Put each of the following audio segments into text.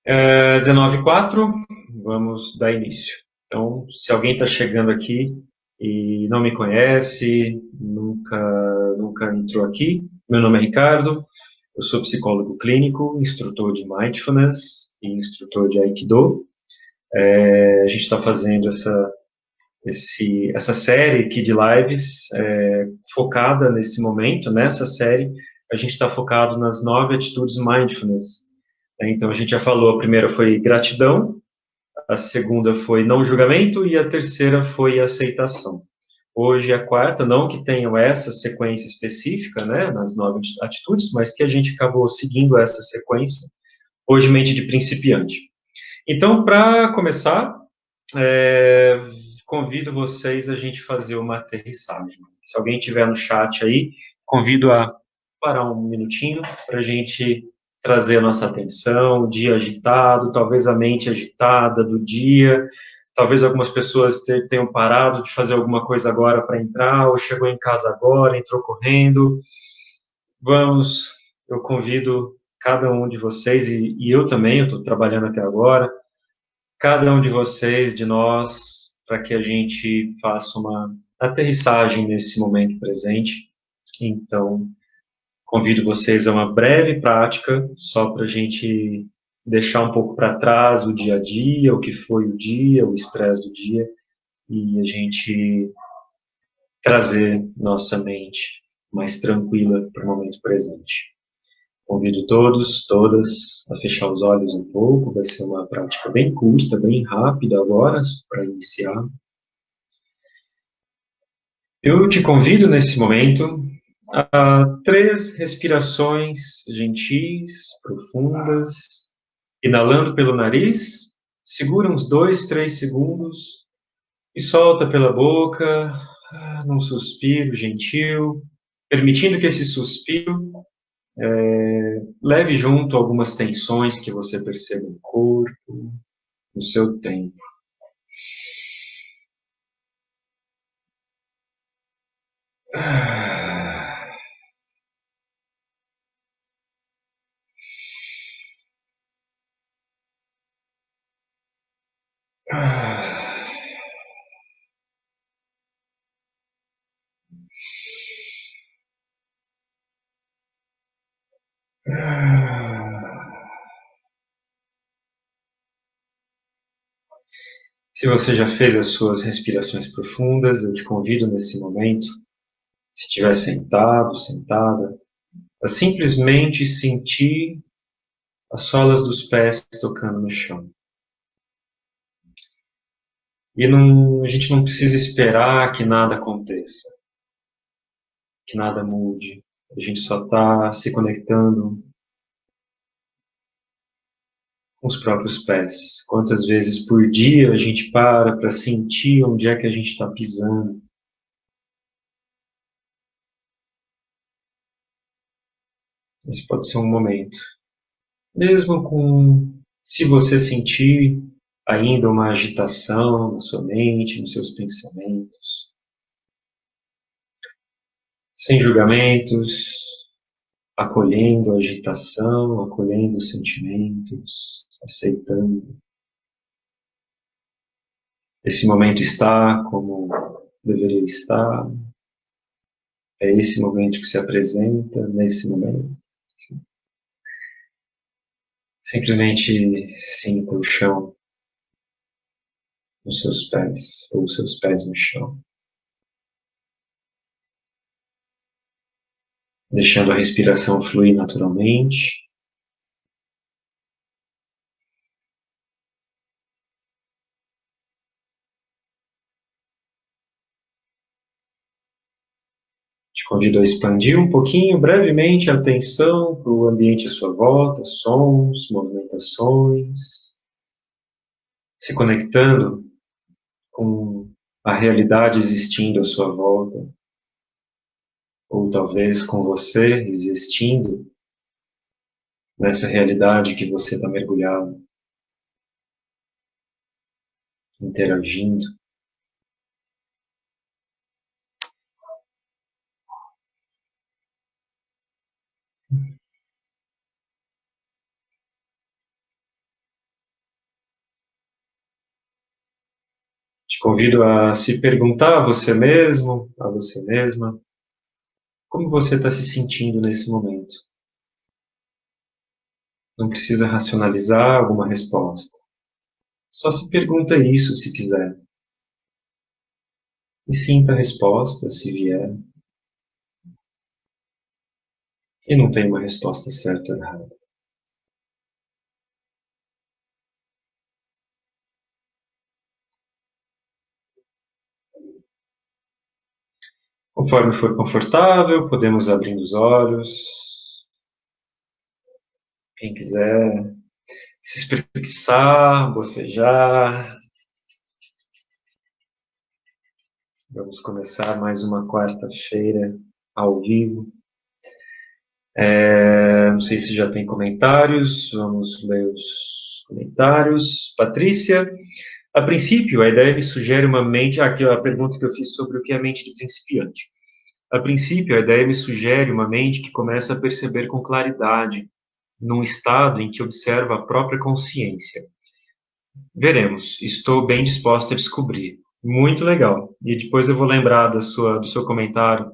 19h04, vamos dar início. Então, se alguém está chegando aqui e não me conhece, nunca entrou aqui, meu nome é Ricardo, eu sou psicólogo clínico, instrutor de Mindfulness e instrutor de Aikido. A gente está fazendo essa série aqui de lives focada nesse momento. Nessa série, a gente está focado nas 9 atitudes Mindfulness. Então, a gente já falou, a primeira foi gratidão, a segunda foi não julgamento e a terceira foi aceitação. Hoje é a quarta, não que tenham essa sequência específica, né, nas 9 atitudes, mas que a gente acabou seguindo essa sequência, hoje mente de principiante. Então, para começar, convido vocês a gente fazer uma aterrissagem. Se alguém tiver no chat aí, convido a parar um minutinho para a gente trazer a nossa atenção, o dia agitado, talvez a mente agitada do dia, talvez algumas pessoas tenham parado de fazer alguma coisa agora para entrar, ou chegou em casa agora, entrou correndo. Vamos, eu convido cada um de vocês, e eu também, eu estou trabalhando até agora, cada um de vocês, de nós, para que a gente faça uma aterrissagem nesse momento presente. Então, convido vocês a uma breve prática, só para a gente deixar um pouco para trás o dia a dia, o que foi o dia, o estresse do dia, e a gente trazer nossa mente mais tranquila para o momento presente. Convido todos, todas a fechar os olhos um pouco, vai ser uma prática bem curta, bem rápida agora, para iniciar. Eu te convido nesse momento a 3 respirações gentis, profundas, inalando pelo nariz, segura uns 2, 3 segundos e solta pela boca, num suspiro gentil, permitindo que esse suspiro leve junto algumas tensões que você perceba no corpo, no seu tempo. Se você já fez as suas respirações profundas, eu te convido nesse momento, se estiver sentado, sentada, a simplesmente sentir as solas dos pés tocando no chão. E a gente não precisa esperar que nada aconteça, que nada mude. A gente só está se conectando com os próprios pés. Quantas vezes por dia a gente para sentir onde é que a gente está pisando? Esse pode ser um momento. Mesmo se você sentir ainda uma agitação na sua mente, nos seus pensamentos, sem julgamentos, acolhendo a agitação, acolhendo os sentimentos, aceitando. Esse momento está como deveria estar, é esse momento que se apresenta nesse momento. Simplesmente sinta o chão nos seus pés, ou os seus pés no chão, deixando a respiração fluir naturalmente. Te convido a expandir um pouquinho, brevemente, a atenção para o ambiente à sua volta, sons, movimentações, se conectando com a realidade existindo à sua volta, ou talvez com você existindo nessa realidade que você está mergulhado, interagindo. Te convido a se perguntar a você mesmo, a você mesma, como você está se sentindo nesse momento. Não precisa racionalizar alguma resposta. Só se pergunta isso se quiser. E sinta a resposta se vier. E não tem uma resposta certa ou errada. Conforme for confortável, podemos abrir os olhos. Quem quiser se espreguiçar, bocejar. Vamos começar mais uma quarta-feira ao vivo. Não sei se já tem comentários. Vamos ler os comentários. Patrícia, a princípio, a ideia me sugere uma mente. Aqui é a pergunta que eu fiz sobre o que é mente de principiante. A princípio, a ideia me sugere uma mente que começa a perceber com claridade, num estado em que observa a própria consciência. Veremos. Estou bem disposta a descobrir. Muito legal. E depois eu vou lembrar do seu comentário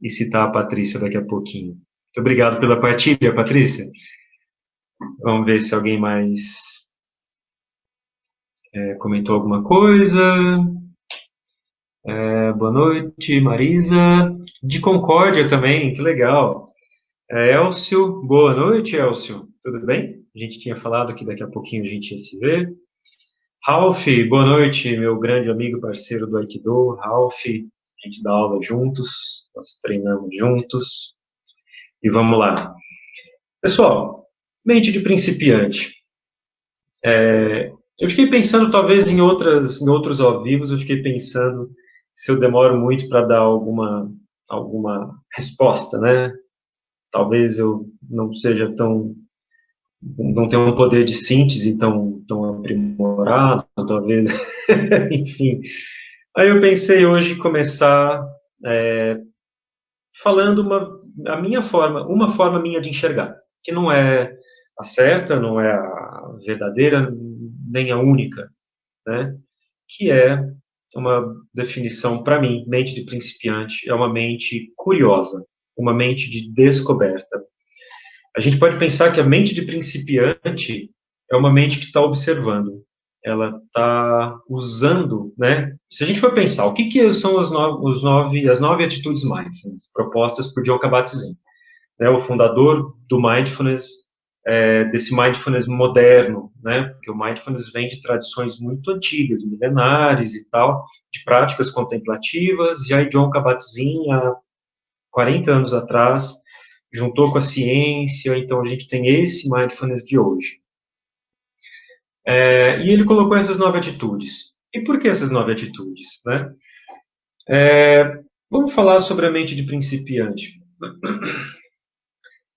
e citar a Patrícia daqui a pouquinho. Muito obrigado pela partilha, Patrícia. Vamos ver se alguém mais comentou alguma coisa. Boa noite, Marisa. De Concórdia também, que legal. Elcio, boa noite, Elcio. Tudo bem? A gente tinha falado que daqui a pouquinho a gente ia se ver. Ralph, boa noite, meu grande amigo parceiro do Aikido. Ralph, a gente dá aula juntos, nós treinamos juntos. E vamos lá. Pessoal, mente de principiante. Eu fiquei pensando, talvez, em outros ao vivo, eu fiquei pensando se eu demoro muito para dar alguma resposta, né? Talvez eu não tenha um poder de síntese tão aprimorado, talvez, enfim. Aí eu pensei hoje começar falando uma forma minha de enxergar, que não é a certa, não é a verdadeira, nem a única, né? Que é uma definição para mim, mente de principiante é uma mente curiosa, uma mente de descoberta. A gente pode pensar que a mente de principiante é uma mente que está observando, ela está usando, né? Se a gente for pensar, o que são as nove atitudes mindfulness propostas por Jon Kabat-Zinn, né? O fundador do mindfulness, desse mindfulness moderno, né? Porque o mindfulness vem de tradições muito antigas, milenares e tal, de práticas contemplativas. E aí Jon Kabat-Zinn, há 40 anos atrás, juntou com a ciência, então a gente tem esse mindfulness de hoje. E ele colocou essas 9 atitudes. E por que essas 9 atitudes, né? Vamos falar sobre a mente de principiante.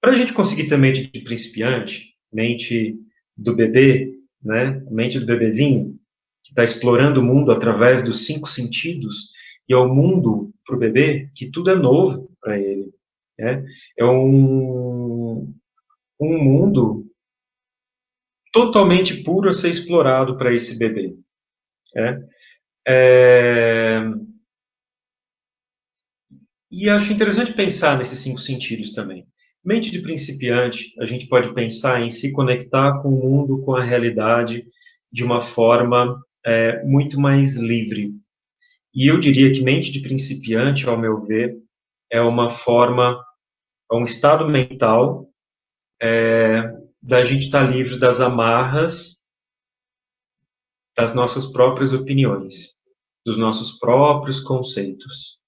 Para a gente conseguir ter mente de principiante, mente do bebê, né? Mente do bebezinho, que está explorando o mundo através dos 5 sentidos, e é o mundo para o bebê que tudo é novo para ele. Né? É um mundo totalmente puro a ser explorado para esse bebê. Né? E acho interessante pensar nesses 5 sentidos também. Mente de principiante, a gente pode pensar em se conectar com o mundo, com a realidade, de uma forma muito mais livre. E eu diria que mente de principiante, ao meu ver, é uma forma, é um estado mental da gente estar livre das amarras das nossas próprias opiniões, dos nossos próprios conceitos.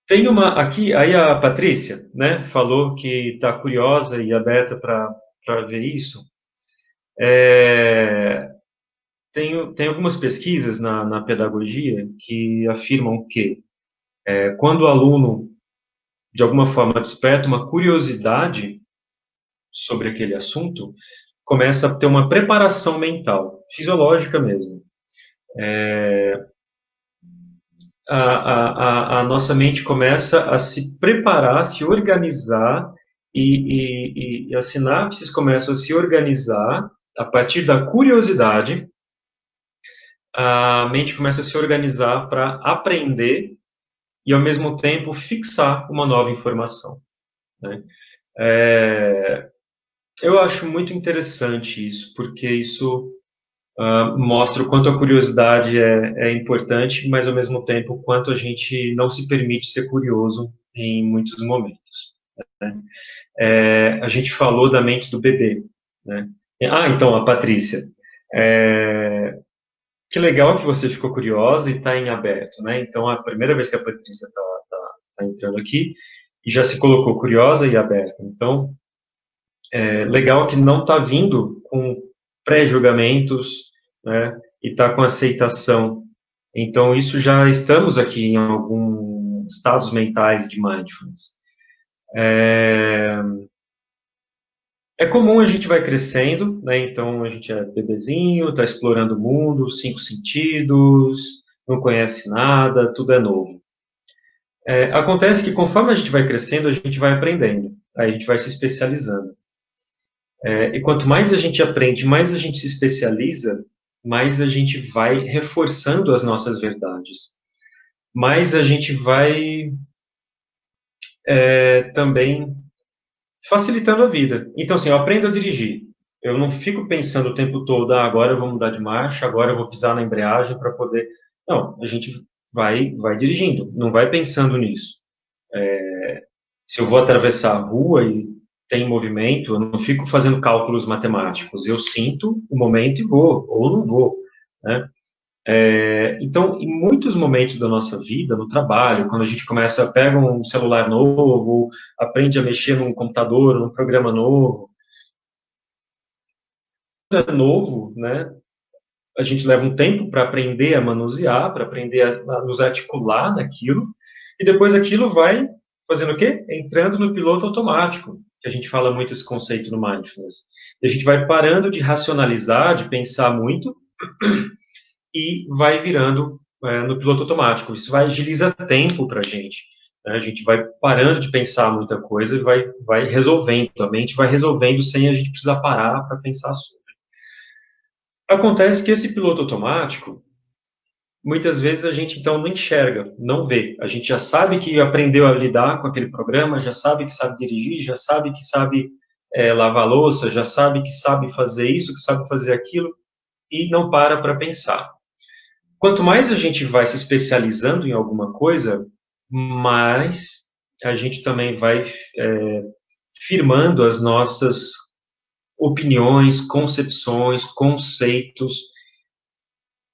Tem uma aqui, aí a Patrícia, né, falou que está curiosa e aberta para ver isso. Tem algumas pesquisas na pedagogia que afirmam que quando o aluno, de alguma forma, desperta uma curiosidade sobre aquele assunto, começa a ter uma preparação mental, fisiológica mesmo. A nossa mente começa a se preparar, se organizar, e as sinapses começam a se organizar A partir da curiosidade, a mente começa a se organizar para aprender e, ao mesmo tempo, fixar uma nova informação, né? Eu acho muito interessante isso, porque isso mostra o quanto a curiosidade é importante, mas, ao mesmo tempo, o quanto a gente não se permite ser curioso em muitos momentos, né? A gente falou da mente do bebê, né? Então, a Patrícia. Que legal que você ficou curiosa e está em aberto, né? Então, a primeira vez que a Patrícia está entrando aqui e já se colocou curiosa e aberta. Então, legal que não está vindo com pré-julgamentos, né? E está com aceitação. Então, isso já estamos aqui em alguns estados mentais de mindfulness. É comum, a gente vai crescendo, né? Então a gente é bebezinho, está explorando o mundo, 5 sentidos, não conhece nada, tudo é novo. Acontece que conforme a gente vai crescendo, a gente vai aprendendo, aí a gente vai se especializando. E quanto mais a gente aprende, mais a gente se especializa, mais a gente vai reforçando as nossas verdades, mais a gente vai também facilitando a vida. Então, assim, eu aprendo a dirigir. Eu não fico pensando o tempo todo, agora eu vou mudar de marcha, agora eu vou pisar na embreagem para poder. Não, a gente vai dirigindo, não vai pensando nisso. Se eu vou atravessar a rua e tem movimento, eu não fico fazendo cálculos matemáticos. Eu sinto o momento e vou, ou não vou, né? Então, em muitos momentos da nossa vida, no trabalho, quando a gente pega um celular novo, aprende a mexer num computador, num programa novo, é novo, né? A gente leva um tempo para aprender a manusear, para aprender a nos articular naquilo, e depois aquilo vai fazendo o quê? Entrando no piloto automático, que a gente fala muito esse conceito no Mindfulness. E a gente vai parando de racionalizar, de pensar muito, e vai virando no piloto automático. Isso vai agilizar tempo para a gente, né? A gente vai parando de pensar muita coisa e vai resolvendo. A mente vai resolvendo sem a gente precisar parar para pensar sobre. Acontece que esse piloto automático, muitas vezes a gente então não enxerga, não vê. A gente já sabe que aprendeu a lidar com aquele programa, já sabe que sabe dirigir, já sabe que sabe lavar louça, já sabe que sabe fazer isso, que sabe fazer aquilo, e não para pensar. Quanto mais a gente vai se especializando em alguma coisa, mais a gente também vai firmando as nossas opiniões, concepções, conceitos,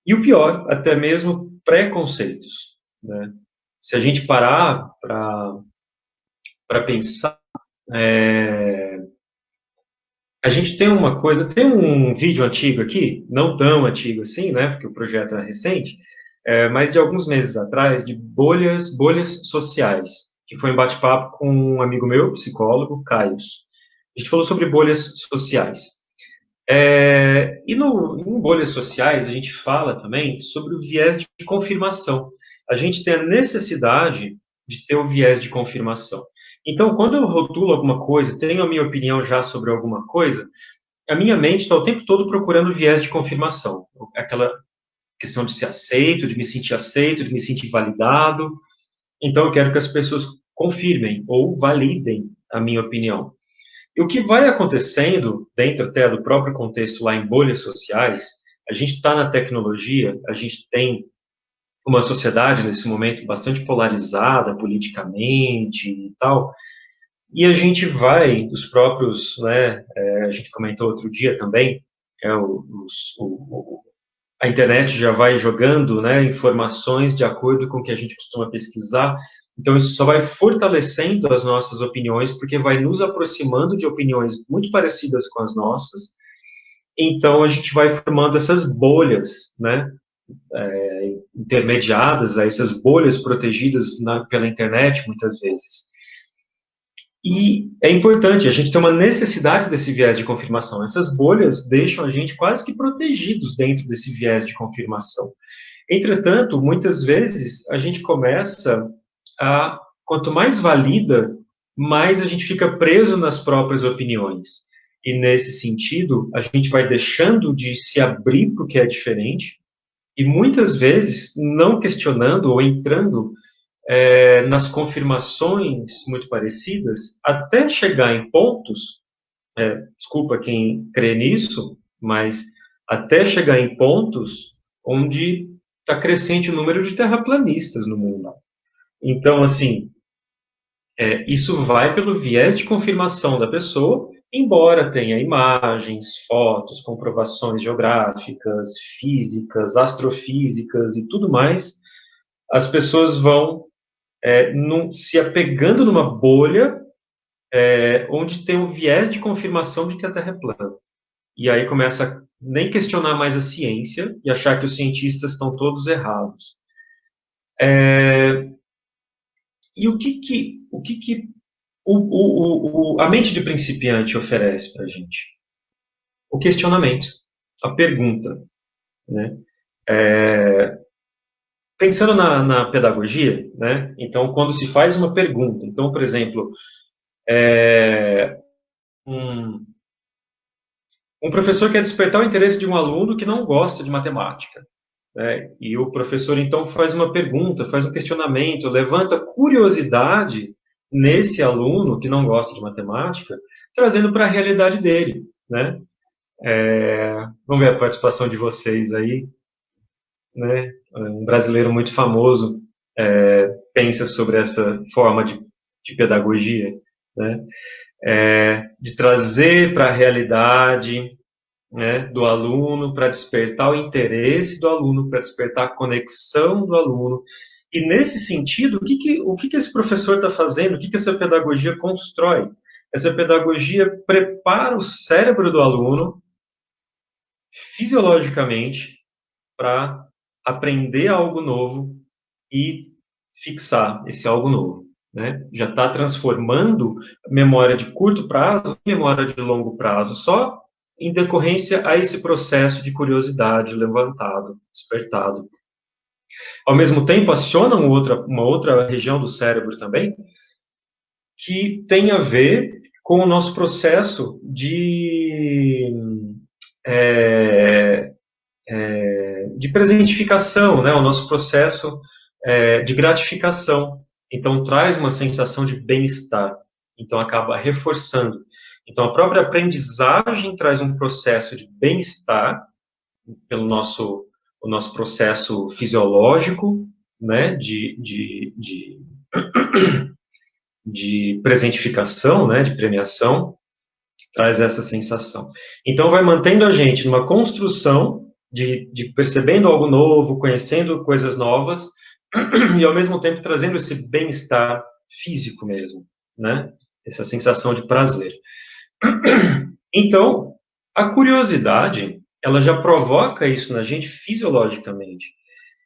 e o pior, até mesmo preconceitos, né? Se a gente parar para pensar, a gente tem uma coisa, tem um vídeo antigo aqui, não tão antigo assim, né, porque o projeto é recente, mas de alguns meses atrás, de bolhas sociais, que foi um bate-papo com um amigo meu, psicólogo, Caio. A gente falou sobre bolhas sociais. E em bolhas sociais, a gente fala também sobre o viés de confirmação. A gente tem a necessidade de ter o viés de confirmação. Então, quando eu rotulo alguma coisa, tenho a minha opinião já sobre alguma coisa, a minha mente está o tempo todo procurando o viés de confirmação. Aquela questão de ser aceito, de me sentir validado. Então, eu quero que as pessoas confirmem ou validem a minha opinião. E o que vai acontecendo, dentro até do próprio contexto lá em bolhas sociais, a gente está na tecnologia, a gente tem uma sociedade nesse momento bastante polarizada politicamente e tal, e a gente vai, os próprios, né, a gente comentou outro dia também, a internet já vai jogando, né, informações de acordo com o que a gente costuma pesquisar. Então, isso só vai fortalecendo as nossas opiniões, porque vai nos aproximando de opiniões muito parecidas com as nossas. Então, a gente vai formando essas bolhas, né, intermediadas, essas bolhas protegidas pela internet, muitas vezes. E é importante, a gente tem uma necessidade desse viés de confirmação. Essas bolhas deixam a gente quase que protegidos dentro desse viés de confirmação. Entretanto, muitas vezes a gente começa quanto mais valida, mais a gente fica preso nas próprias opiniões. e nesse sentido, a gente vai deixando de se abrir para o que é diferente, e muitas vezes não questionando ou entrando nas confirmações muito parecidas, até chegar em pontos, desculpa quem crê nisso, mas até chegar em pontos onde está crescente o número de terraplanistas no mundo. Então, assim, isso vai pelo viés de confirmação da pessoa, embora tenha imagens, fotos, comprovações geográficas, físicas, astrofísicas e tudo mais, as pessoas vão se apegando numa bolha onde tem um viés de confirmação de que a Terra é plana. E aí começa a nem questionar mais a ciência e achar que os cientistas estão todos errados. E o que a mente de principiante oferece para a gente? O questionamento, a pergunta. Né? Pensando na pedagogia, né? Então, quando se faz uma pergunta, então, por exemplo, um professor quer despertar o interesse de um aluno que não gosta de matemática. Né? E o professor, então, faz uma pergunta, faz um questionamento, levanta curiosidade nesse aluno que não gosta de matemática, trazendo para a realidade dele. Né? Vamos ver a participação de vocês aí. Né? Um brasileiro muito famoso pensa sobre essa forma de pedagogia, né? De trazer para a realidade, né, do aluno, para despertar o interesse do aluno, para despertar a conexão do aluno. E nesse sentido, o que esse professor está fazendo? O que essa pedagogia constrói? Essa pedagogia prepara o cérebro do aluno fisiologicamente para aprender algo novo e fixar esse algo novo. Né? Já está transformando memória de curto prazo em memória de longo prazo, só em decorrência a esse processo de curiosidade levantado, despertado. Ao mesmo tempo, aciona uma outra região do cérebro também, que tem a ver com o nosso processo de presentificação, né? O nosso processo de gratificação. Então, traz uma sensação de bem-estar. Então, acaba reforçando. Então, a própria aprendizagem traz um processo de bem-estar pelo o nosso processo fisiológico, né? De presentificação, né? De premiação, traz essa sensação. Então, vai mantendo a gente numa construção de percebendo algo novo, conhecendo coisas novas, e ao mesmo tempo trazendo esse bem-estar físico mesmo, né? Essa sensação de prazer. Então, a curiosidade, ela já provoca isso na gente fisiologicamente.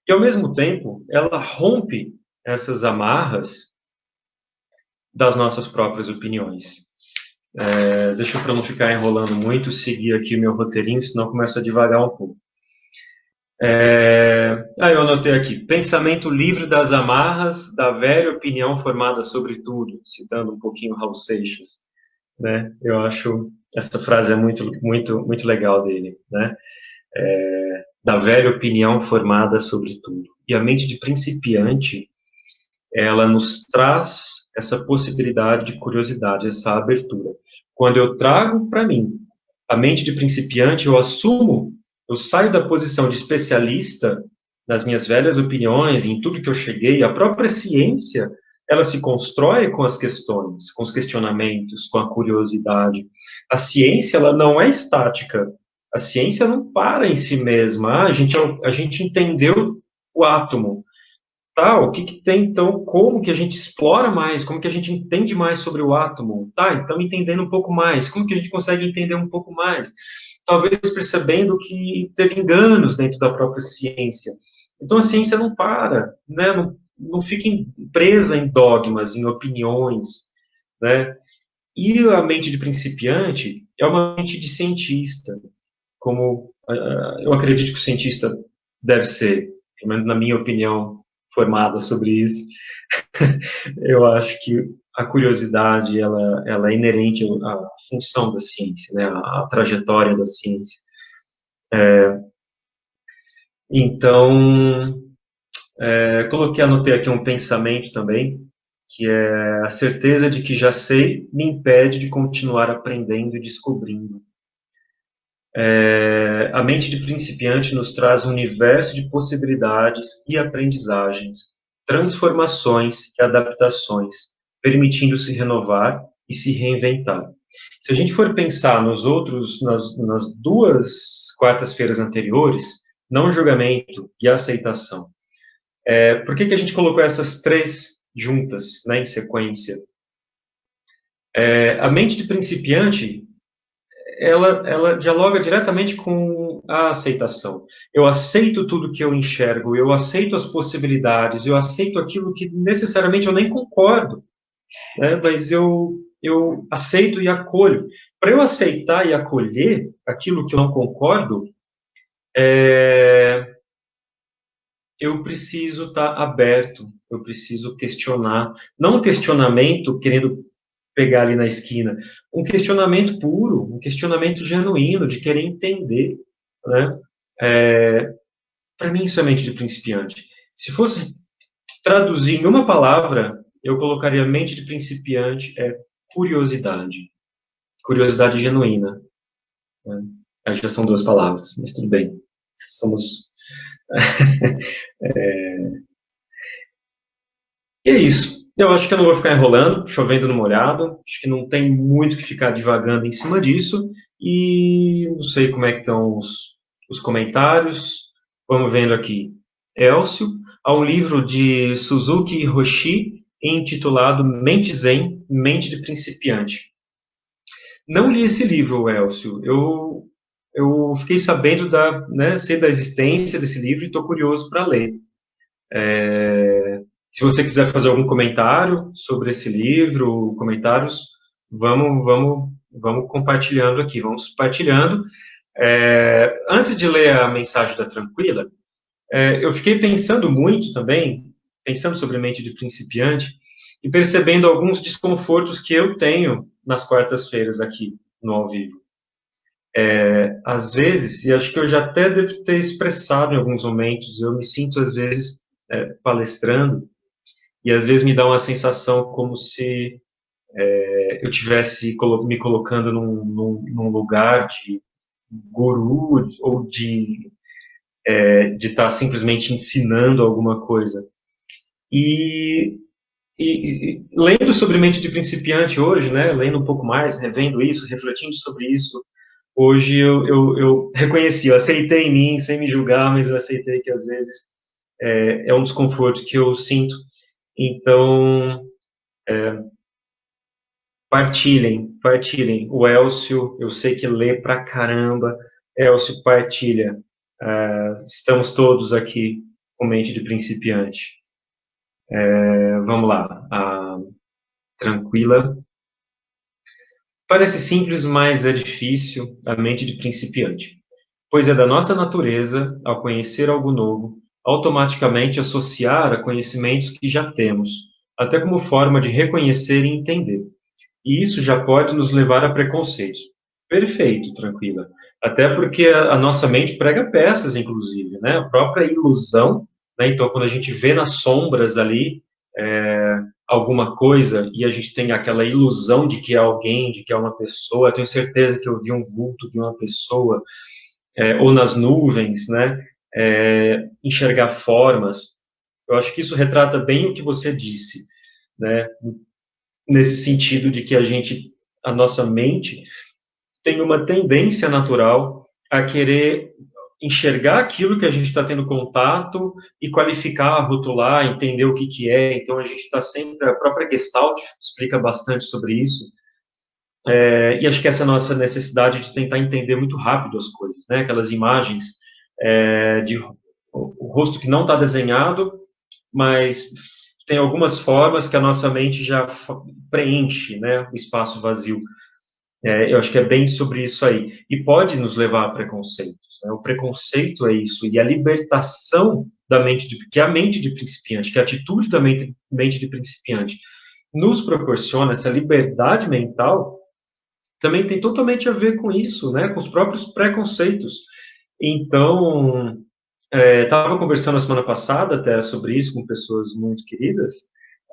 E ao mesmo tempo, ela rompe essas amarras das nossas próprias opiniões. Deixa eu, para não ficar enrolando muito, seguir aqui o meu roteirinho, senão começa a devagar um pouco. Eu anotei aqui, pensamento livre das amarras da velha opinião formada sobre tudo, citando um pouquinho Raul Seixas, né? Eu acho essa frase é muito, muito, muito legal dele, né? Da velha opinião formada sobre tudo. E a mente de principiante, ela nos traz essa possibilidade de curiosidade, essa abertura. Quando eu trago para mim a mente de principiante, eu saio da posição de especialista nas minhas velhas opiniões, em tudo que eu cheguei. A própria ciência, ela se constrói com as questões, com os questionamentos, com a curiosidade. A ciência, ela não é estática. A ciência não para em si mesma. A gente entendeu o átomo. Tá, o que tem então, como que a gente explora mais, como que a gente entende mais sobre o átomo? Tá, então entendendo um pouco mais, como que a gente consegue entender um pouco mais? Talvez percebendo que teve enganos dentro da própria ciência. Então a ciência não para, né? Não fica presa em dogmas, em opiniões, né? E a mente de principiante é uma mente de cientista, como eu acredito que o cientista deve ser, pelo menos na minha opinião, formada sobre isso. Eu acho que a curiosidade ela é inerente à função da ciência, né, à trajetória da ciência. Então, anotei aqui um pensamento também, que é a certeza de que já sei me impede de continuar aprendendo e descobrindo. A mente de principiante nos traz um universo de possibilidades e aprendizagens, transformações e adaptações, permitindo se renovar e se reinventar. Se a gente for pensar nas duas quartas-feiras anteriores, não julgamento e aceitação, por que a gente colocou essas três juntas, né, em sequência? A mente de principiante, ela dialoga diretamente com a aceitação. Eu aceito tudo que eu enxergo, eu aceito as possibilidades, eu aceito aquilo que necessariamente eu nem concordo, né, mas eu aceito e acolho. Para eu aceitar e acolher aquilo que eu não concordo, eu preciso estar aberto, eu preciso questionar. Não um questionamento querendo pegar ali na esquina, um questionamento puro, um questionamento genuíno, de querer entender, né? Para mim, isso é mente de principiante. Se fosse traduzir em uma palavra, eu colocaria mente de principiante curiosidade. Curiosidade genuína. Né? Acho que já são duas palavras, mas tudo bem. Somos. E é isso. Eu acho que eu não vou ficar enrolando, chovendo no molhado. Acho que não tem muito que ficar divagando em cima disso. E não sei como é que estão os comentários. Vamos vendo aqui. Elcio, há um livro de Suzuki Hiroshi intitulado Mente Zen, Mente de Principiante. Não li esse livro, Elcio. Eu fiquei sabendo sei da existência desse livro e estou curioso para ler. Se você quiser fazer algum comentário sobre esse livro, comentários, vamos compartilhando aqui, vamos partilhando. Antes de ler a mensagem da Tranquila, eu fiquei pensando muito também, pensando sobre mente de principiante, e percebendo alguns desconfortos que eu tenho nas quartas-feiras aqui no ao vivo. Às vezes, e acho que eu já até devo ter expressado em alguns momentos, eu me sinto às vezes palestrando, e às vezes me dá uma sensação como se eu tivesse me colocando num lugar de guru ou de estar simplesmente ensinando alguma coisa. E lendo sobre mente de principiante hoje, né, lendo um pouco mais, revendo isso, refletindo sobre isso, hoje eu reconheci, eu aceitei em mim, sem me julgar, mas eu aceitei que às vezes é um desconforto que eu sinto. Então, partilhem. O Elcio, eu sei que lê pra caramba. Elcio, partilha. Estamos todos aqui com mente de principiante. Vamos lá. Tranquila. Parece simples, mas é difícil a mente de principiante, pois é da nossa natureza, ao conhecer algo novo, automaticamente associar a conhecimentos que já temos, até como forma de reconhecer e entender. E isso já pode nos levar a preconceitos. Perfeito, tranquila. Até porque a nossa mente prega peças, inclusive, né? A própria ilusão, né? Então, quando a gente vê nas sombras ali alguma coisa e a gente tem aquela ilusão de que é alguém, de que é uma pessoa, eu tenho certeza que eu vi um vulto de uma pessoa, ou nas nuvens, né? Enxergar formas. Eu acho que isso retrata bem o que você disse, né? Nesse sentido de que a nossa mente tem uma tendência natural a querer enxergar aquilo que a gente está tendo contato e qualificar, rotular, entender o que que é. Então a gente está sempre, a própria Gestalt explica bastante sobre isso. E acho que essa nossa necessidade de tentar entender muito rápido as coisas, né? Aquelas imagens de o rosto que não está desenhado, mas tem algumas formas que a nossa mente já preenche, né, o espaço vazio. Eu acho que é bem sobre isso aí. E pode nos levar a preconceitos. Né? O preconceito é isso. E a libertação da mente, que é a mente de principiante, que é a atitude da mente de principiante, nos proporciona, essa liberdade mental, também tem totalmente a ver com isso, né? Com os próprios preconceitos. Então, estava conversando a semana passada até sobre isso com pessoas muito queridas.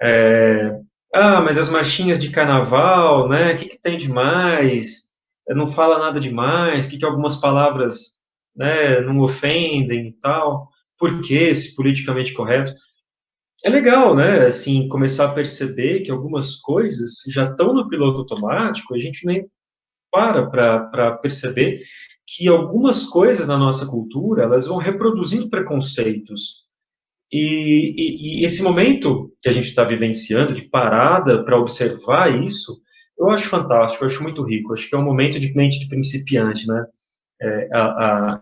É, mas as marchinhas de carnaval, né? O que, que tem de mais? Não fala nada demais. O que, que algumas palavras, né, não ofendem e tal? Por que esse politicamente correto? É legal, né? Assim, começar a perceber que algumas coisas já estão no piloto automático, a gente nem para perceber que algumas coisas na nossa cultura elas vão reproduzindo preconceitos. E esse momento que a gente está vivenciando de parada para observar isso, eu acho fantástico, eu acho muito rico. Acho que é um momento de mente de principiante, né?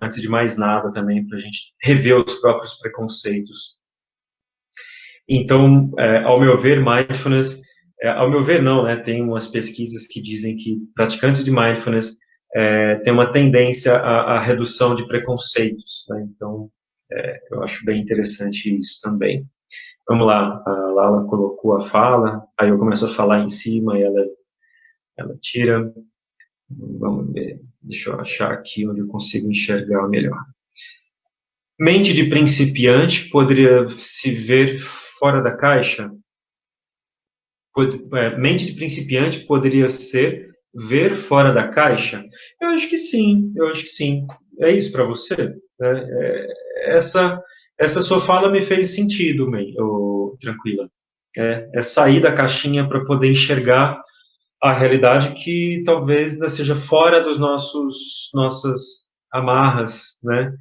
Antes de mais nada também, para a gente rever os próprios preconceitos. Então, ao meu ver, mindfulness, ao meu ver não, né? Tem umas pesquisas que dizem que praticantes de mindfulness têm uma tendência à redução de preconceitos, né? Então, eu acho bem interessante isso também. Vamos lá, a Lala colocou a fala, aí eu começo a falar em cima e ela tira. Vamos ver, deixa eu achar aqui onde eu consigo enxergar melhor. Mente de principiante poderia se ver fora da caixa? Mente de principiante poderia ser ver fora da caixa? Eu acho que sim, eu acho que sim. É isso para você? Essa sua fala me fez sentido, tranquila. É sair da caixinha para poder enxergar a realidade que talvez ainda seja fora dos nossas amarras, né?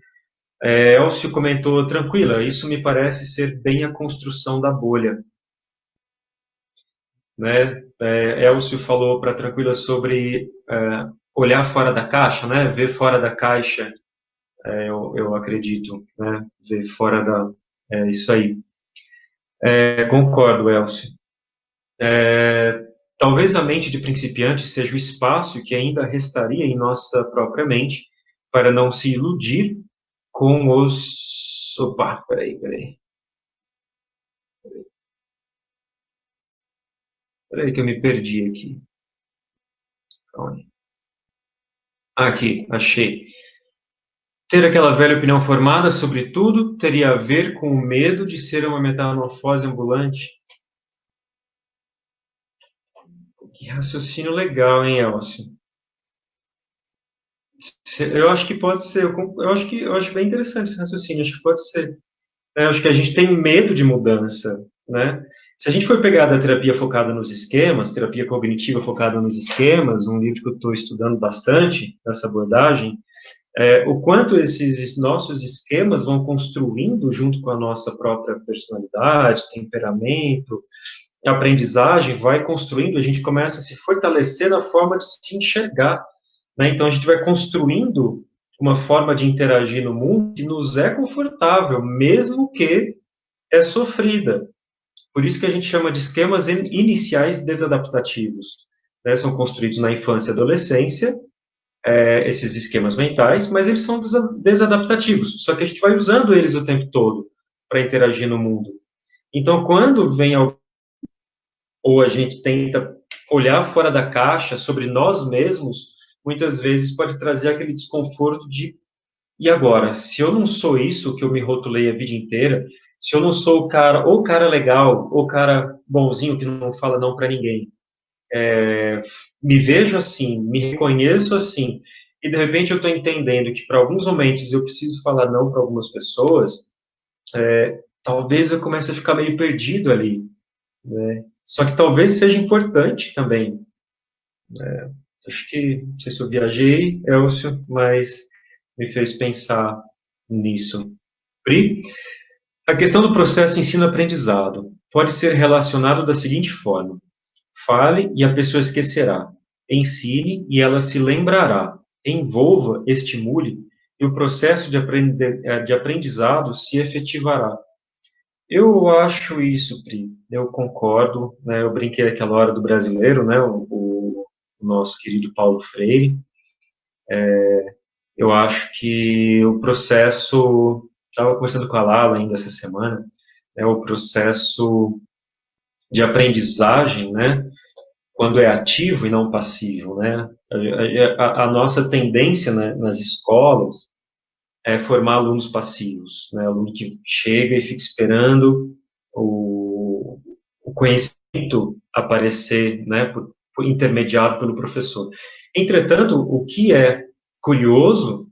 Elcio comentou, tranquila, isso me parece ser bem a construção da bolha, né? Elcio falou para Tranquila sobre olhar fora da caixa, né? Ver fora da caixa, eu acredito, né? Ver fora da... É isso aí. Concordo, Elcio. Talvez a mente de principiante seja o espaço que ainda restaria em nossa própria mente para não se iludir com os... Opa, peraí. Peraí que eu me perdi aqui. Calma aí. Aqui, achei. Ter aquela velha opinião formada sobre tudo teria a ver com o medo de ser uma metamorfose ambulante. Que raciocínio legal, hein, Elcio? Eu acho que pode ser. Eu acho bem interessante esse raciocínio. Acho que pode ser. Eu acho que a gente tem medo de mudança, né? Se a gente for pegar da terapia focada nos esquemas, terapia cognitiva focada nos esquemas, um livro que eu estou estudando bastante nessa abordagem, o quanto esses nossos esquemas vão construindo junto com a nossa própria personalidade, temperamento, aprendizagem, vai construindo, a gente começa a se fortalecer na forma de se enxergar, né? Então a gente vai construindo uma forma de interagir no mundo que nos é confortável, mesmo que é sofrida. Por isso que a gente chama de esquemas iniciais desadaptativos, né? São construídos na infância e adolescência, esses esquemas mentais, mas eles são desadaptativos. Só que a gente vai usando eles o tempo todo para interagir no mundo. Então, quando vem ou a gente tenta olhar fora da caixa sobre nós mesmos, muitas vezes pode trazer aquele desconforto de e agora? Se eu não sou isso que eu me rotulei a vida inteira, se eu não sou o cara, ou o cara legal, ou o cara bonzinho que não fala não para ninguém, me vejo assim, me reconheço assim, e de repente eu estou entendendo que para alguns momentos eu preciso falar não para algumas pessoas, talvez eu comece a ficar meio perdido ali, né? Só que talvez seja importante também. Acho que, não sei se eu viajei, Elcio, mas me fez pensar nisso. Pri, a questão do processo ensino-aprendizado pode ser relacionado da seguinte forma: fale e a pessoa esquecerá. Ensine e ela se lembrará. Envolva, estimule e o processo de aprendizado se efetivará. Eu acho isso, Pri. Eu concordo, né? Eu brinquei aquela hora do brasileiro, né? O nosso querido Paulo Freire. Eu acho que o processo, estava conversando com a Lala ainda essa semana, o processo de aprendizagem, né, quando é ativo e não passivo, né? A nossa tendência, né, nas escolas é formar alunos passivos, né? Aluno que chega e fica esperando o conhecimento aparecer, né, por intermediado pelo professor. Entretanto, o que é curioso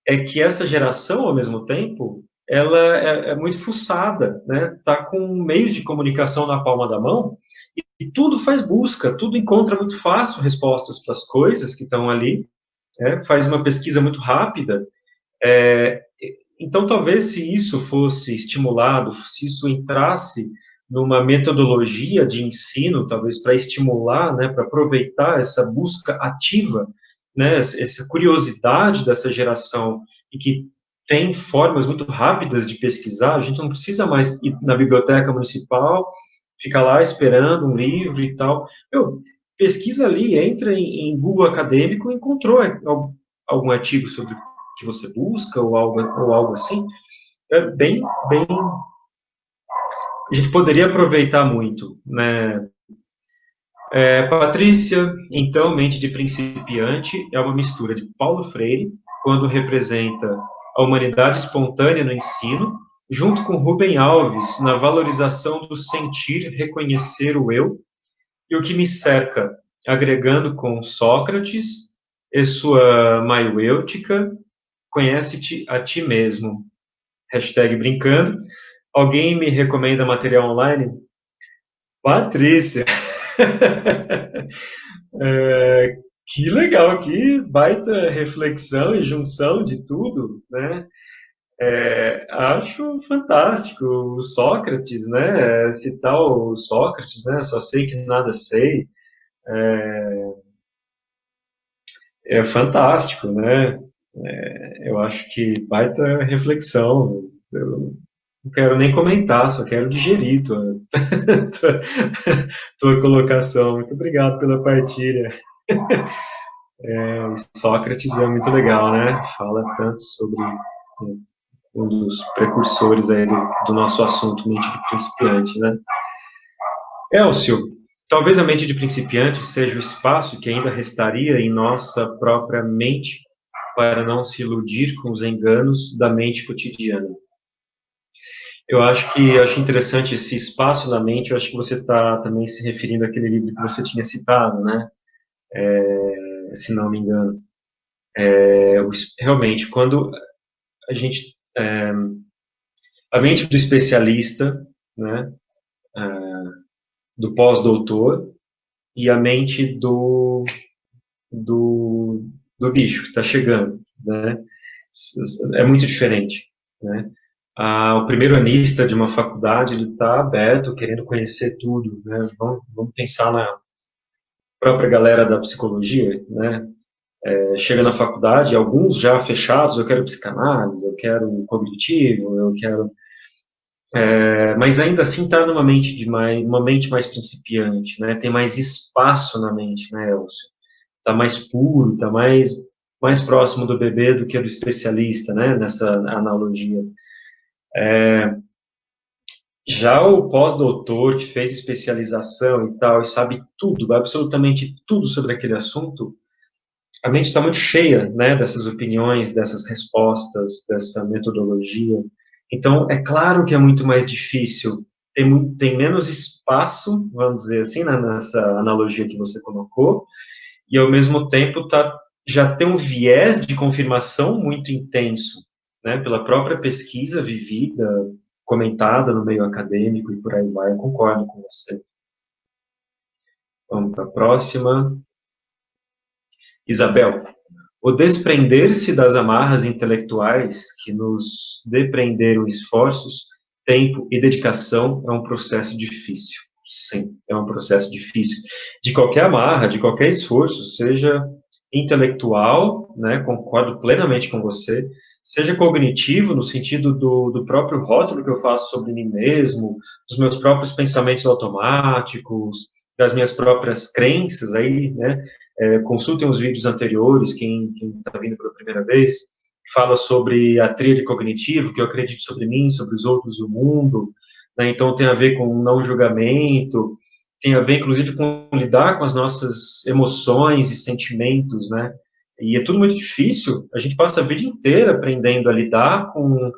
é que essa geração, ao mesmo tempo, ela é muito fuçada, né? Tá com meios de comunicação na palma da mão e tudo faz busca, tudo encontra muito fácil respostas para as coisas que estão ali, né? Faz uma pesquisa muito rápida. É, então, talvez se isso fosse estimulado, se isso entrasse numa metodologia de ensino, talvez para estimular, né, para aproveitar essa busca ativa, né, essa curiosidade dessa geração e que tem formas muito rápidas de pesquisar, a gente não precisa mais ir na biblioteca municipal, ficar lá esperando um livro e tal. Meu, pesquisa ali, entra em Google Acadêmico e encontrou algum artigo sobre que você busca ou algo assim, é bem, a gente poderia aproveitar muito, né? Patrícia, então, Mente de Principiante é uma mistura de Paulo Freire, quando representa a humanidade espontânea no ensino, junto com Rubem Alves, na valorização do sentir, reconhecer o eu e o que me cerca, agregando com Sócrates e sua maiêutica, conhece-te a ti mesmo. Hashtag brincando. Alguém me recomenda material online? Patrícia! É, que legal, que baita reflexão e junção de tudo, né? Acho fantástico. O Sócrates, né? Citar o Sócrates, né? Só sei que nada sei. É fantástico, né? Eu acho que baita reflexão. Eu não quero nem comentar, só quero digerir tua, tua colocação. Muito obrigado pela partilha. Sócrates é muito legal, né? Fala tanto sobre um dos precursores aí do nosso assunto, mente de principiante, né? Elcio, talvez a mente de principiante seja o espaço que ainda restaria em nossa própria mente para não se iludir com os enganos da mente cotidiana. Eu acho interessante esse espaço na mente. Eu acho que você está também se referindo àquele livro que você tinha citado, né? Se não me engano. Realmente, quando a gente a mente do especialista, né? Do pós-doutor e a mente do, do bicho que está chegando, né? É muito diferente, né? O primeiro anista de uma faculdade, ele está aberto, querendo conhecer tudo, né? Vamos pensar na própria galera da psicologia, né? Chega na faculdade, alguns já fechados, eu quero psicanálise, eu quero cognitivo, eu quero... mas ainda assim está uma mente mais principiante, né? Tem mais espaço na mente, né, Elcio? Está mais puro, está mais próximo do bebê do que do especialista, né? Nessa analogia. Já o pós-doutor que fez especialização e tal, e sabe tudo, absolutamente tudo sobre aquele assunto, a mente está muito cheia, né, dessas opiniões, dessas respostas, dessa metodologia. Então, é claro que é muito mais difícil, tem menos espaço, vamos dizer assim, né, nessa analogia que você colocou, e ao mesmo tempo já tem um viés de confirmação muito intenso, né, pela própria pesquisa vivida, comentada no meio acadêmico e por aí vai. Eu concordo com você. Vamos para a próxima. Isabel, o desprender-se das amarras intelectuais que nos depreenderam esforços, tempo e dedicação é um processo difícil. Sim, é um processo difícil. De qualquer amarra, de qualquer esforço, seja intelectual, né, concordo plenamente com você, seja cognitivo, no sentido do próprio rótulo que eu faço sobre mim mesmo, dos meus próprios pensamentos automáticos, das minhas próprias crenças aí, né, consultem os vídeos anteriores, quem está vindo pela primeira vez, fala sobre a tríade cognitivo, que eu acredito sobre mim, sobre os outros e o mundo, né? Então tem a ver com não julgamento, tem a ver inclusive com lidar com as nossas emoções e sentimentos, né? E é tudo muito difícil. A gente passa a vida inteira aprendendo a lidar com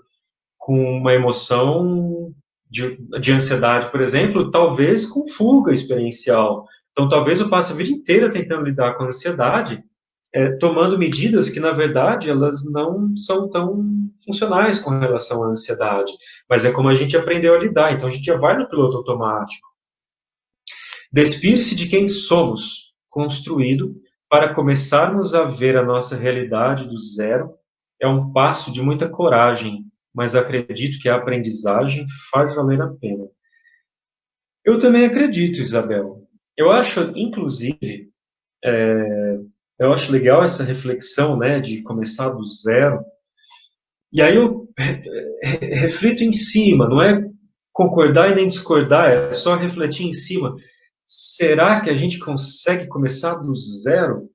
uma emoção de ansiedade, por exemplo, talvez com fuga experiencial. Então, talvez eu passe a vida inteira tentando lidar com a ansiedade, tomando medidas que, na verdade, elas não são tão funcionais com relação à ansiedade. Mas é como a gente aprendeu a lidar. Então, a gente já vai no piloto automático. Despir-se de quem somos, construído, para começarmos a ver a nossa realidade do zero, é um passo de muita coragem, mas acredito que a aprendizagem faz valer a pena. Eu também acredito, Isabel. Eu acho, inclusive, eu acho legal essa reflexão, né, de começar do zero. E aí eu reflito em cima, não é concordar e nem discordar, é só refletir em cima. Será que a gente consegue começar do zero,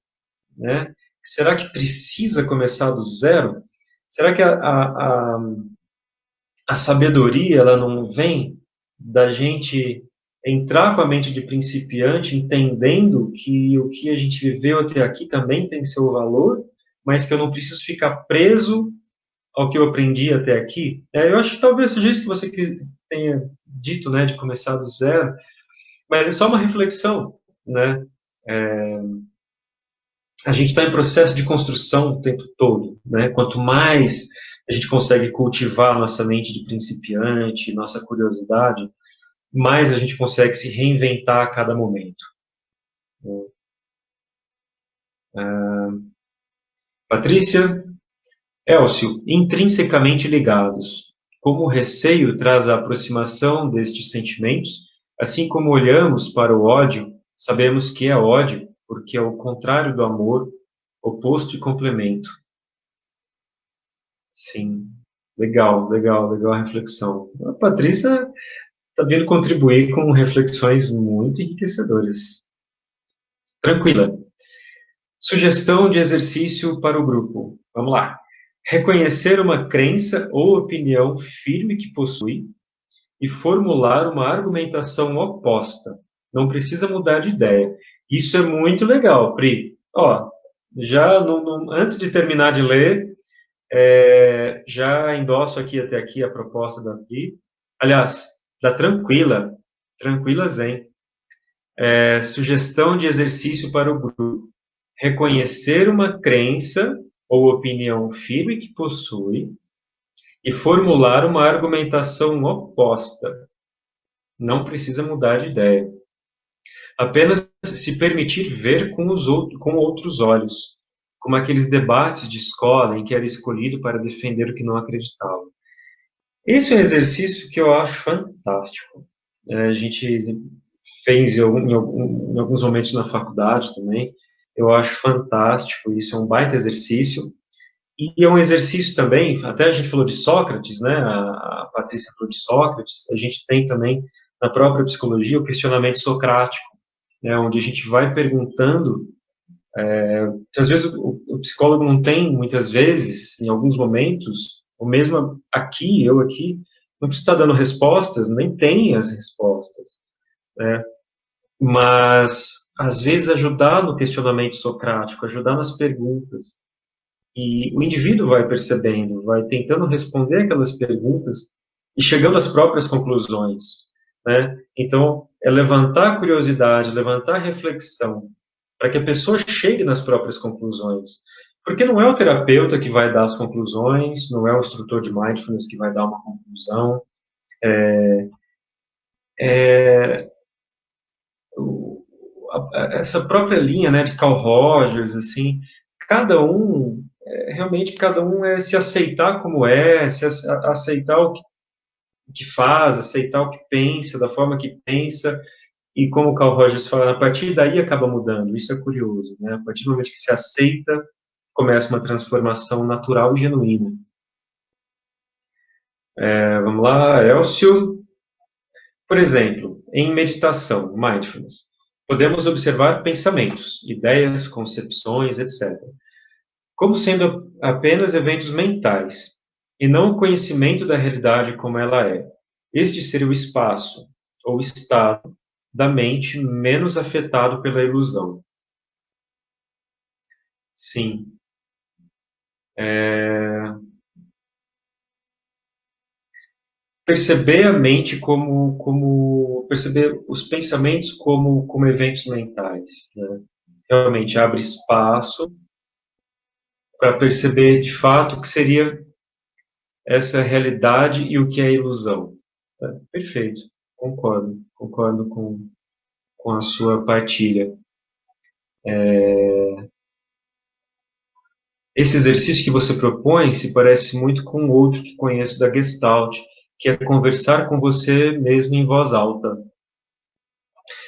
né? Será que precisa começar do zero? Será que a sabedoria ela não vem da gente entrar com a mente de principiante, entendendo que o que a gente viveu até aqui também tem seu valor, mas que eu não preciso ficar preso ao que eu aprendi até aqui? Eu acho que talvez seja isso que você tenha dito, né, de começar do zero, mas é só uma reflexão, né? A gente está em processo de construção o tempo todo, né? Quanto mais a gente consegue cultivar nossa mente de principiante, nossa curiosidade, mais a gente consegue se reinventar a cada momento. Patrícia, Elcio, intrinsecamente ligados. Como o receio traz a aproximação destes sentimentos, assim como olhamos para o ódio, sabemos que é ódio, porque é o contrário do amor, oposto e complemento. Sim, legal, legal, legal a reflexão. A Patrícia está vindo contribuir com reflexões muito enriquecedoras. Tranquila. Sugestão de exercício para o grupo. Vamos lá. Reconhecer uma crença ou opinião firme que possui e formular uma argumentação oposta. Não precisa mudar de ideia. Isso é muito legal, Pri. Ó, já antes de terminar de ler, já endosso até aqui a proposta da Pri. Aliás, da Tranquila, Tranquila Zen. Sugestão de exercício para o grupo. Reconhecer uma crença ou opinião firme que possui e formular uma argumentação oposta. Não precisa mudar de ideia. Apenas se permitir ver com outros olhos, como aqueles debates de escola em que era escolhido para defender o que não acreditava. Esse é um exercício que eu acho fantástico. A gente fez em alguns momentos na faculdade também. Eu acho fantástico. Isso é um baita exercício. E é um exercício também, até a gente falou de Sócrates, né? A Patrícia falou de Sócrates. A gente tem também na própria psicologia o questionamento socrático, né? Onde a gente vai perguntando. Às vezes o psicólogo não tem, muitas vezes, em alguns momentos, ou mesmo aqui, eu aqui, não precisa estar dando respostas, nem tem as respostas, né? Mas, às vezes, ajudar no questionamento socrático, ajudar nas perguntas. E o indivíduo vai percebendo, vai tentando responder aquelas perguntas e chegando às próprias conclusões, né? Então, é levantar a curiosidade, levantar a reflexão, para que a pessoa chegue nas próprias conclusões. Porque não é o terapeuta que vai dar as conclusões, não é o instrutor de mindfulness que vai dar uma conclusão. É, essa própria linha, né, de Carl Rogers, assim, cada um, realmente cada um é se aceitar como é, aceitar o que faz, aceitar o que pensa, da forma que pensa, e como o Carl Rogers fala, a partir daí acaba mudando, isso é curioso, né? A partir do momento que se aceita, começa uma transformação natural e genuína. Vamos lá, Elcio. Por exemplo, em meditação, mindfulness, podemos observar pensamentos, ideias, concepções, etc., como sendo apenas eventos mentais, e não o conhecimento da realidade como ela é. este seria o espaço ou estado da mente menos afetado pela ilusão. Sim. Perceber a mente perceber os pensamentos como eventos mentais, né? Realmente abre espaço para perceber de fato o que seria essa realidade e o que é ilusão. Perfeito, concordo com a sua partilha. Esse exercício que você propõe se parece muito com outro que conheço da Gestalt, que é conversar com você mesmo em voz alta.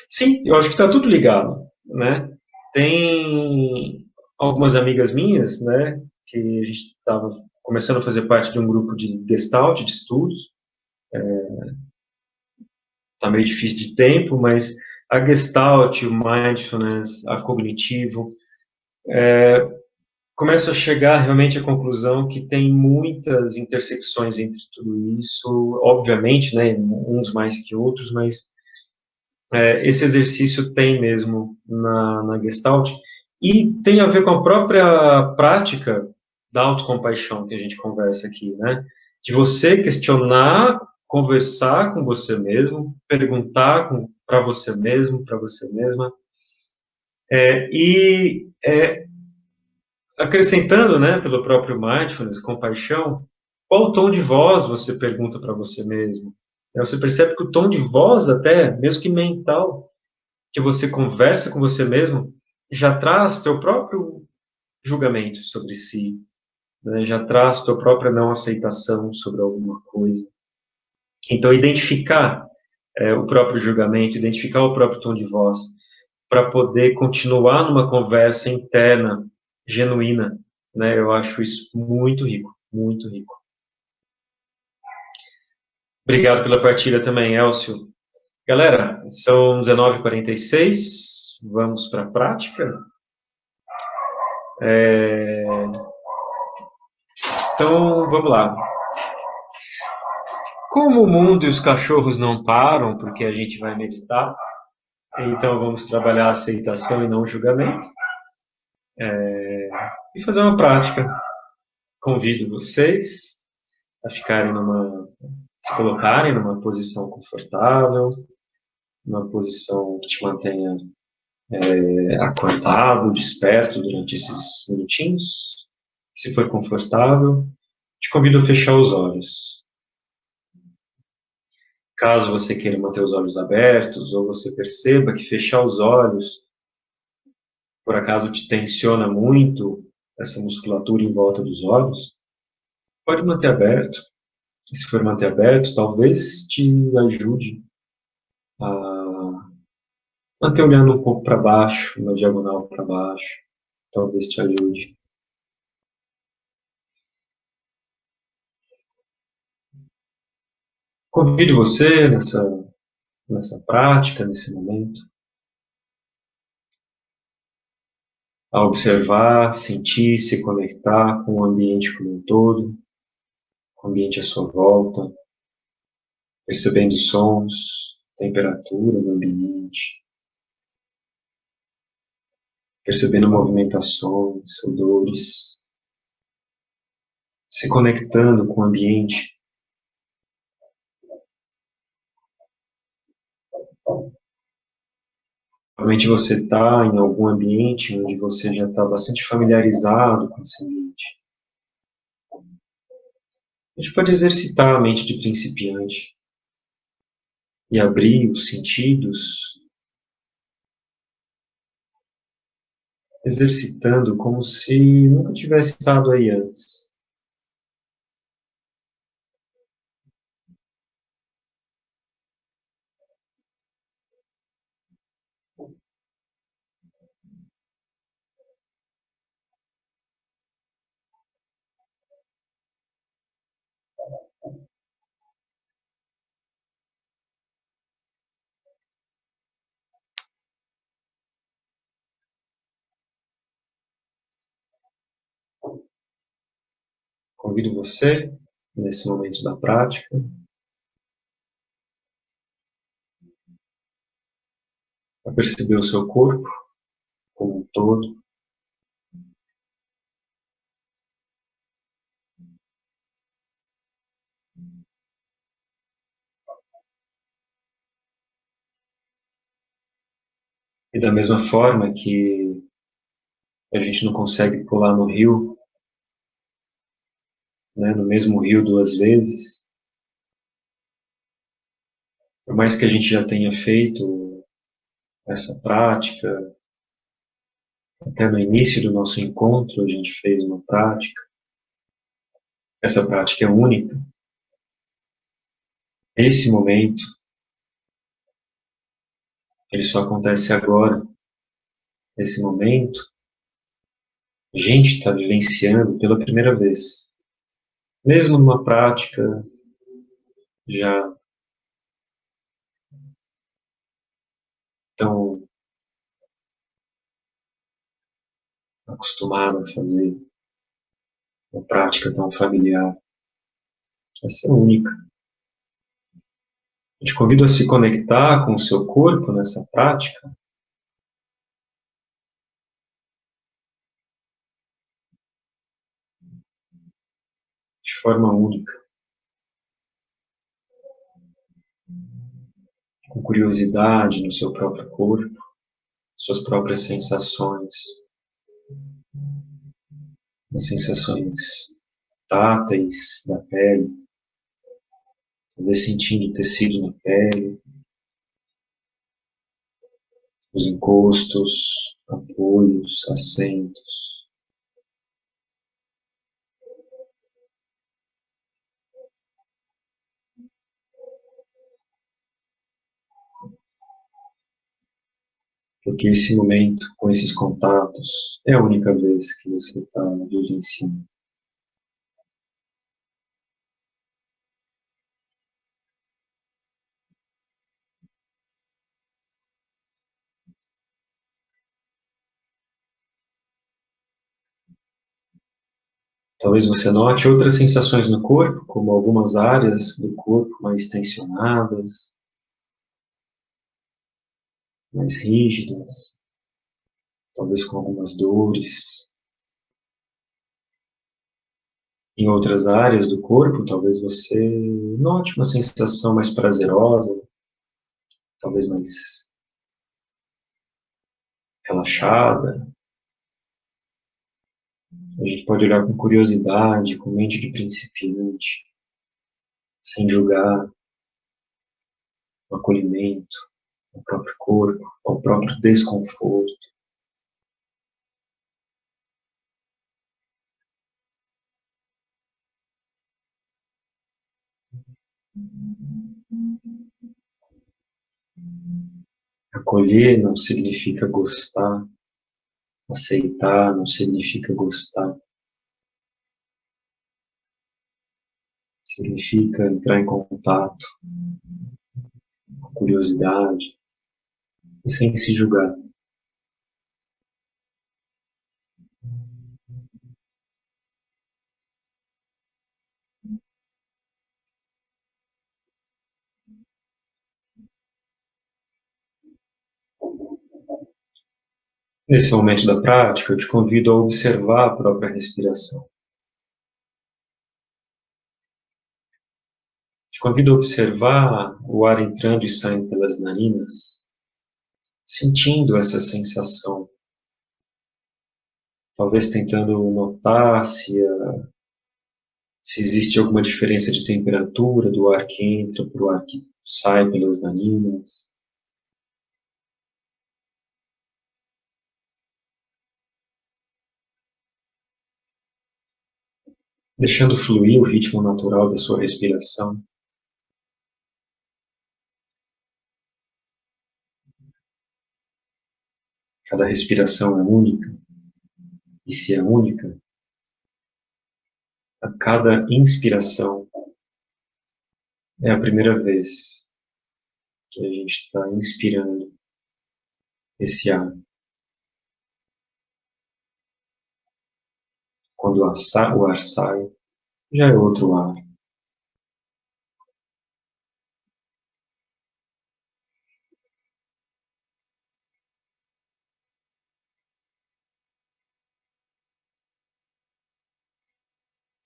Sim, eu acho que está tudo ligado, né? Tem algumas amigas minhas, né, que a gente estava começando a fazer parte de um grupo de Gestalt, de estudos. Está meio difícil de tempo, mas a Gestalt, o Mindfulness, a Cognitivo, começo a chegar realmente à conclusão que tem muitas intersecções entre tudo isso, obviamente, né, uns mais que outros, mas esse exercício tem mesmo na Gestalt e tem a ver com a própria prática da autocompaixão que a gente conversa aqui, né? De você questionar, conversar com você mesmo, perguntar para você mesmo, para você mesma, e acrescentando, né, pelo próprio mindfulness, compaixão, qual tom de voz você pergunta para você mesmo? Você percebe que o tom de voz, até, mesmo que mental, que você conversa com você mesmo, já traz teu próprio julgamento sobre si, né? Já traz tua própria não aceitação sobre alguma coisa. Então, identificar o próprio julgamento, identificar o próprio tom de voz, para poder continuar numa conversa interna, genuína, né? Eu acho isso muito rico, muito rico. Obrigado pela partilha também, Elcio. Galera, são 19h46, vamos para a prática. Então, vamos lá. Como o mundo e os cachorros não param, porque a gente vai meditar, então vamos trabalhar a aceitação e não o julgamento, e fazer uma prática. Convido vocês a se colocarem numa posição confortável, uma posição que te mantenha acordado, desperto durante esses minutinhos. Se for confortável, te convido a fechar os olhos. Caso você queira manter os olhos abertos, ou você perceba que fechar os olhos, por acaso te tensiona muito essa musculatura em volta dos olhos, pode manter aberto. E se for manter aberto, talvez te ajude a manter olhando um pouco para baixo, uma diagonal para baixo. Talvez te ajude. Convido você nessa prática, nesse momento, a observar, sentir, se conectar com o ambiente como um todo, com o ambiente à sua volta, percebendo sons, temperatura do ambiente, percebendo movimentações, odores, se conectando com o ambiente. Provavelmente você está em algum ambiente onde você já está bastante familiarizado com esse ambiente. A gente pode exercitar a mente de principiante e abrir os sentidos, exercitando como se nunca tivesse estado aí antes. Convido você, nesse momento da prática, perceber o seu corpo como um todo. E da mesma forma que a gente não consegue pular no rio, né, no mesmo rio duas vezes, por mais que a gente já tenha feito essa prática, até no início do nosso encontro a gente fez uma prática, essa prática é única. Esse momento, ele só acontece agora. Esse momento, a gente está vivenciando pela primeira vez. Mesmo numa prática já tão acostumado a fazer, uma prática tão familiar, essa é única. Eu te convido a se conectar com o seu corpo nessa prática de forma única, com curiosidade no seu próprio corpo, suas próprias sensações, as sensações táteis da pele, talvez sentindo tecido na pele, os encostos, apoios, assentos. Porque esse momento, com esses contatos, é a única vez que você está vivenciando. Talvez você note outras sensações no corpo, como algumas áreas do corpo mais tensionadas, mais rígidas, talvez com algumas dores. Em outras áreas do corpo, talvez você note uma sensação mais prazerosa, talvez mais relaxada. A gente pode olhar com curiosidade, com mente de principiante, sem julgar, o acolhimento ao próprio corpo, ao próprio desconforto. Acolher não significa gostar, aceitar não significa gostar, significa entrar em contato, com curiosidade e sem se julgar. Nesse momento da prática, eu te convido a observar a própria respiração. Te convido a observar o ar entrando e saindo pelas narinas, sentindo essa sensação. Talvez tentando notar se existe alguma diferença de temperatura do ar que entra para o ar que sai pelas narinas. Deixando fluir o ritmo natural da sua respiração. Cada respiração é única, e se é única, a cada inspiração é a primeira vez que a gente está inspirando esse ar. Quando o ar sai, já é outro ar.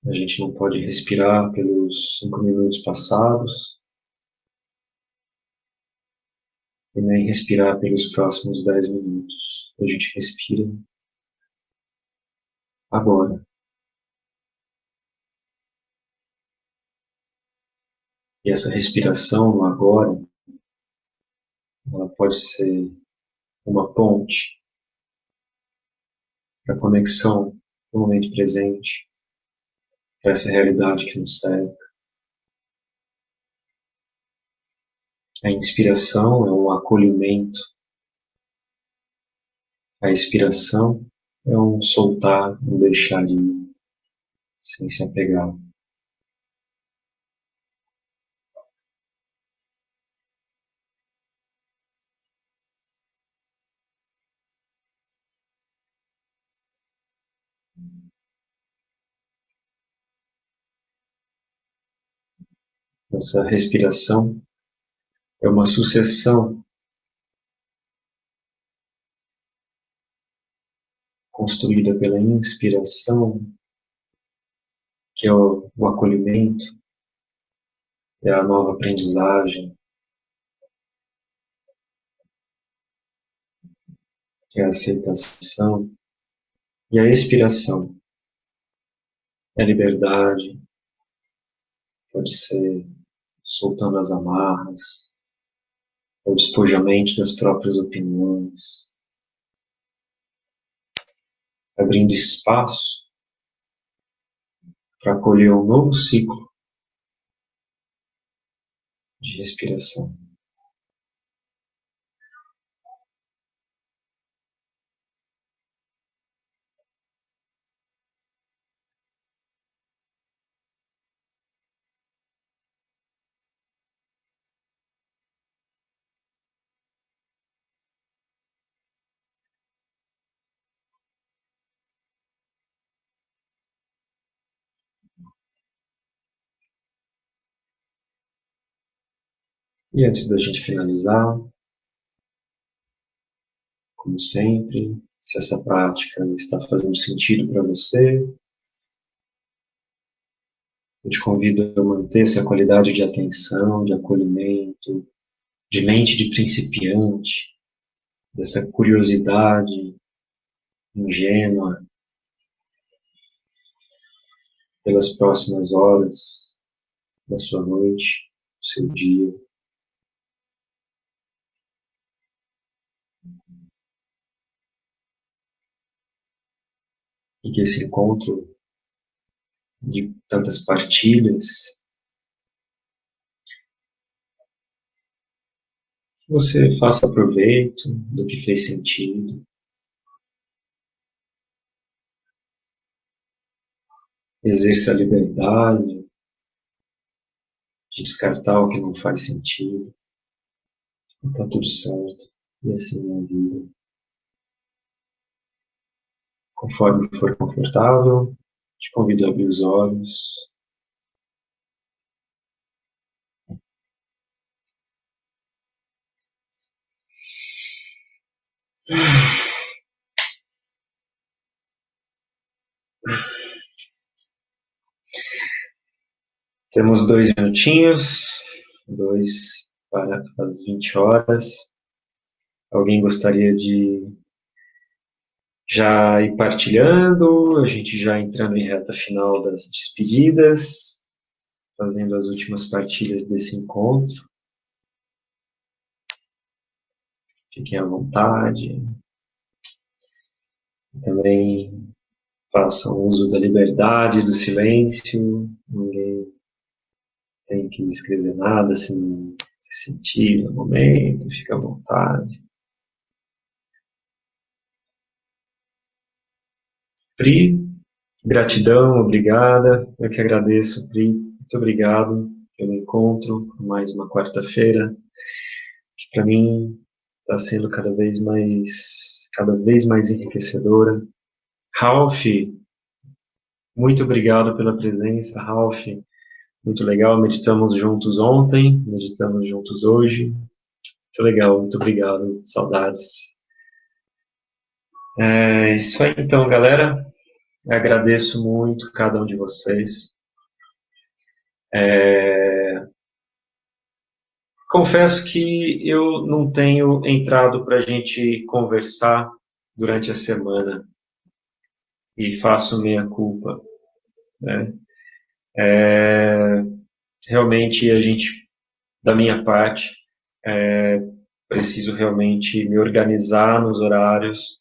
A gente não pode respirar pelos 5 minutos passados e nem respirar pelos próximos 10 minutos. A gente respira agora. E essa respiração no agora, ela pode ser uma ponte para a conexão com o momento presente, para essa realidade que nos serve. A inspiração é um acolhimento, a expiração é um soltar, um deixar ir, sem se apegar. Essa respiração é uma sucessão construída pela inspiração, que é o acolhimento, é a nova aprendizagem, que é a aceitação, e a expiração é a liberdade, pode ser soltando as amarras, é o despojamento das próprias opiniões, abrindo espaço para acolher um novo ciclo de respiração. E antes da gente finalizar, como sempre, se essa prática está fazendo sentido para você, eu te convido a manter essa qualidade de atenção, de acolhimento, de mente de principiante, dessa curiosidade ingênua pelas próximas horas da sua noite, do seu dia. E que esse encontro de tantas partilhas, que você faça proveito do que fez sentido, exerça a liberdade de descartar o que não faz sentido, e está tudo certo, e assim é a vida. Conforme for confortável, te convido a abrir os olhos. Temos 2 minutinhos, 2 para as 20 horas. Alguém gostaria de já ir partilhando, a gente já entrando em reta final das despedidas, fazendo as últimas partilhas desse encontro. Fiquem à vontade. Também façam uso da liberdade, do silêncio. Ninguém tem que escrever nada se não se sentir no momento, fica à vontade. Pri, gratidão, obrigada. Eu que agradeço, Pri. Muito obrigado pelo encontro, mais uma quarta-feira, que para mim está sendo cada vez mais enriquecedora. Ralph, muito obrigado pela presença, Ralph. Muito legal, meditamos juntos ontem, meditamos juntos hoje. Muito legal, muito obrigado, saudades. É isso aí então, galera. Agradeço muito cada um de vocês. Confesso que eu não tenho entrado para a gente conversar durante a semana e faço meia culpa, né? Realmente a gente, da minha parte, preciso realmente me organizar nos horários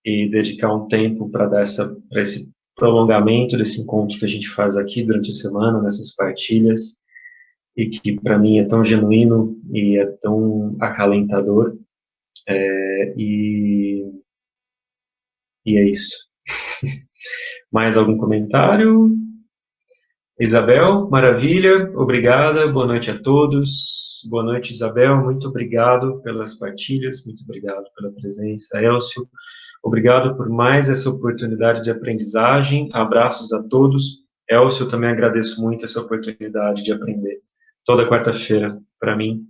e dedicar um tempo para dar para esse prolongamento desse encontro que a gente faz aqui durante a semana, nessas partilhas, e que para mim é tão genuíno e é tão acalentador. E, e é isso. Mais algum comentário? Isabel, maravilha, obrigada, boa noite a todos. Boa noite, Isabel, muito obrigado pelas partilhas, muito obrigado pela presença. Elcio, obrigado por mais essa oportunidade de aprendizagem. Abraços a todos. Elcio, eu também agradeço muito essa oportunidade de aprender. Toda quarta-feira, para mim,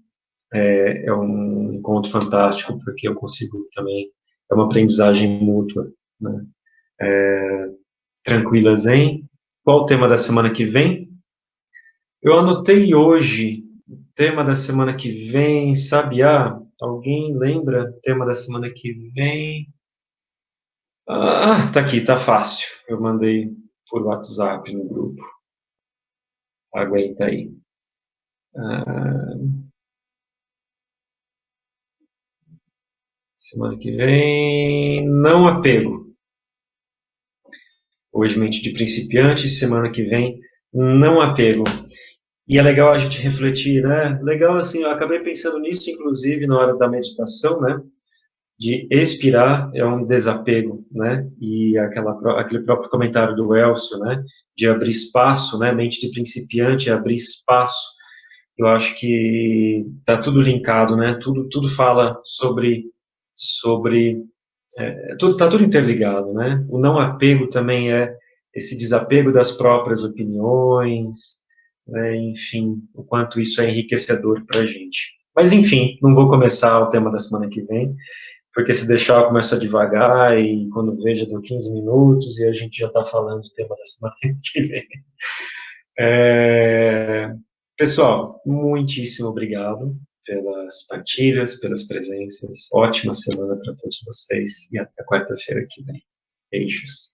é um encontro fantástico, porque eu consigo também, é uma aprendizagem mútua, né? Tranquila, Zen. Qual o tema da semana que vem? Eu anotei hoje o tema da semana que vem, sabiá? Alguém lembra o tema da semana que vem? Ah, tá aqui, tá fácil. Eu mandei por WhatsApp no grupo. Aguenta aí. Ah, semana que vem, não apego. Hoje, mente de principiante, semana que vem, não apego. E é legal a gente refletir, né? Legal assim, eu acabei pensando nisso, inclusive, na hora da meditação, né? De expirar é um desapego, né? E aquele próprio comentário do Elcio, né? De abrir espaço, né? Mente de principiante, abrir espaço. Eu acho que tá tudo linkado, né? Tudo fala sobre tá tudo interligado, né? O não apego também é esse desapego das próprias opiniões, né? Enfim, o quanto isso é enriquecedor para a gente. Mas enfim, não vou começar o tema da semana que vem, porque se deixar eu começo a devagar e quando vejo deu 15 minutos e a gente já está falando do tema da semana que vem. É... Pessoal, muitíssimo obrigado pelas partilhas, pelas presenças. Ótima semana para todos vocês e até quarta-feira que vem. Beijos.